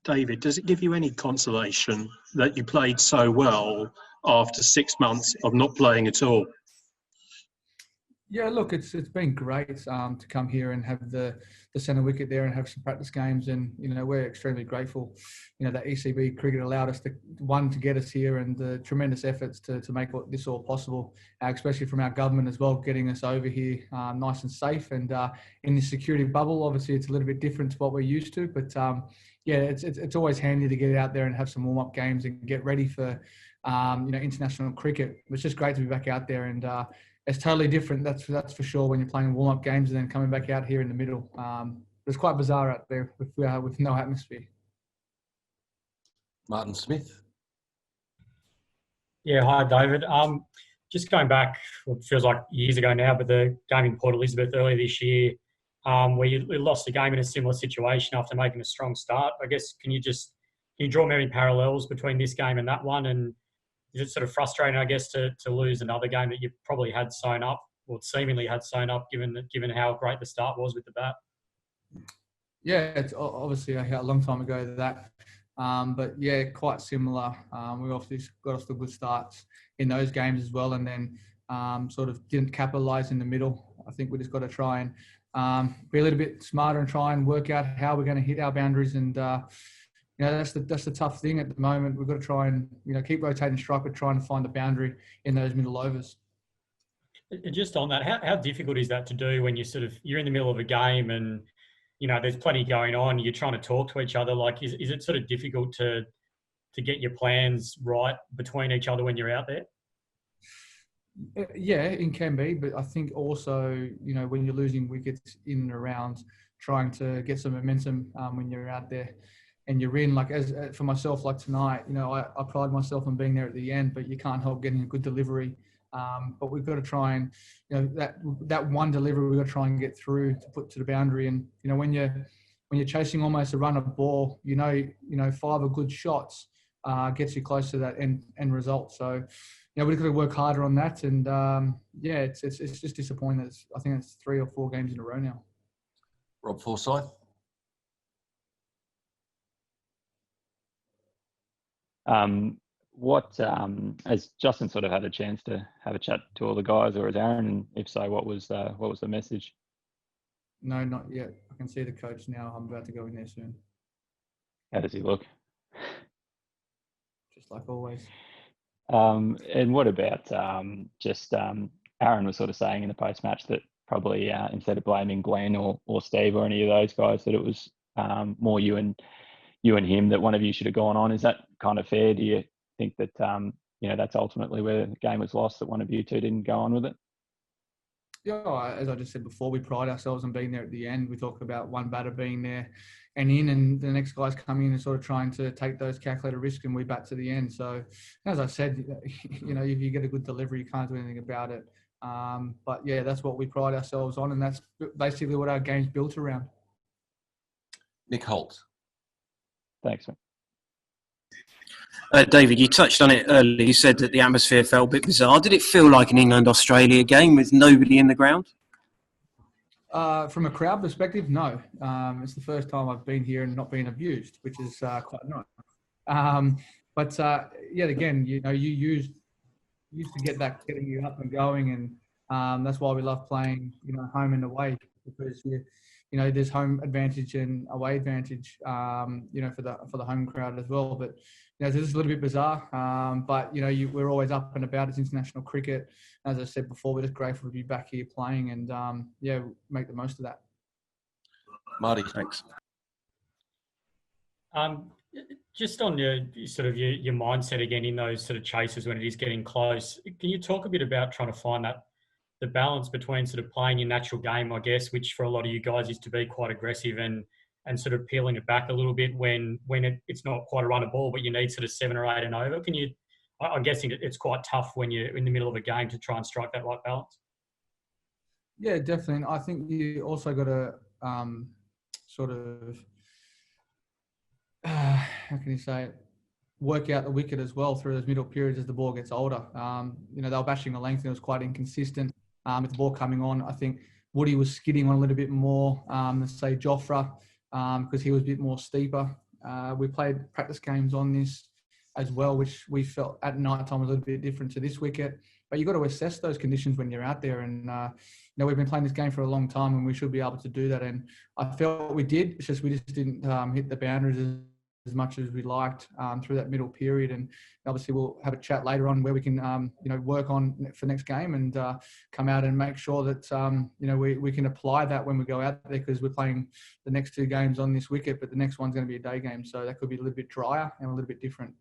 David, does it give you any consolation that you played so well after 6 months of not playing at all? Yeah, look, it's been great to come here and have the centre wicket there and have some practice games, and we're extremely grateful. That ECB cricket allowed us to get us here, and the tremendous efforts to make this all possible, especially from our government as well, getting us over here nice and safe, and in this security bubble. Obviously, it's a little bit different to what we're used to, but yeah, it's always handy to get out there and have some warm up games and get ready for international cricket. It's just great to be back out there, and it's totally different. That's for sure when you're playing warm-up games and then coming back out here in the middle. It's quite bizarre out there with no atmosphere. Martin Smith. Yeah, hi David. Just going back, well, it feels like years ago now, but the game in Port Elizabeth earlier this year, where you lost the game in a similar situation after making a strong start. I guess can you draw many parallels between this game and that one, and is it sort of frustrating, I guess, to lose another game that you probably had sewn up, or seemingly had sewn up, given how great the start was with the bat? Yeah, it's obviously a long time ago that, but yeah, quite similar. We obviously got off to good starts in those games as well, and then sort of didn't capitalise in the middle. I think we just got to try and be a little bit smarter and try and work out how we're going to hit our boundaries, and that's the tough thing at the moment. We've got to try and keep rotating strike, but trying to find the boundary in those middle overs. Just on that, how difficult is that to do when you're in the middle of a game and there's plenty going on? You're trying to talk to each other. Like, is it sort of difficult to get your plans right between each other when you're out there? Yeah, it can be, but I think also when you're losing wickets in and around, trying to get some momentum when you're out there. And you're in, like, as for myself, like tonight, I pride myself on being there at the end, but you can't help getting a good delivery. But we've got to try and, that one delivery we've got to try and get through to put to the boundary. And when you're chasing almost a run of ball, 5 good shots gets you close to that end result. So we've got to work harder on that. And yeah, it's just disappointing. I think it's 3 or 4 games in a row now. Rob Forsyth. Has Justin sort of had a chance to have a chat to all the guys, or has Aaron? And if so, what was the message? No, not yet. I can see the coach now. I'm about to go in there soon. How does he look? Just like always. And what about Aaron was sort of saying in the post-match that probably instead of blaming Glenn or Steve or any of those guys, that it was more you and him, that one of you should have gone on. Is that kind of fair? Do you think that that's ultimately where the game was lost, that one of you two didn't go on with it? Yeah, as I just said before, we pride ourselves on being there at the end. We talk about one batter being there and in, and the next guys coming in and sort of trying to take those calculated risks, and we bat to the end. So, as I said, if you get a good delivery, you can't do anything about it. But yeah, that's what we pride ourselves on, and that's basically what our game's built around. Nick Holt. Thanks, mate. David, you touched on it earlier. You said that the atmosphere felt a bit bizarre. Did it feel like an England-Australia game with nobody in the ground? From a crowd perspective, no. It's the first time I've been here and not been abused, which is quite nice. But yet again, you used to getting you up and going, and that's why we love playing, home and away, because there's home advantage and away advantage, for the home crowd as well. But this is a little bit bizarre. But we're always up and about. It's international cricket. As I said before, we're just grateful to be back here playing, and make the most of that. Marty, thanks. Just on your mindset again in those sort of chases when it is getting close, can you talk a bit about trying to find the balance between sort of playing your natural game, I guess, which for a lot of you guys is to be quite aggressive, and sort of peeling it back a little bit when it's not quite a run of ball, but you need sort of 7 or 8 and over? I'm guessing it's quite tough when you're in the middle of a game to try and strike that right balance. Yeah, definitely. And I think you also got to sort of, how can you say it, work out the wicket as well through those middle periods as the ball gets older. They were bashing the length and it was quite inconsistent. With the ball coming on, I think Woody was skidding on a little bit more than, say, Jofra, because he was a bit more steeper. We played practice games on this as well, which we felt at night time was a little bit different to this wicket. But you've got to assess those conditions when you're out there. And, we've been playing this game for a long time and we should be able to do that. And I felt we did. It's just we just didn't hit the boundaries as much as we liked through that middle period. And obviously we'll have a chat later on where we can, work on for next game and come out and make sure that, we can apply that when we go out there, because we're playing the next two games on this wicket, but the next one's going to be a day game. So that could be a little bit drier and a little bit different.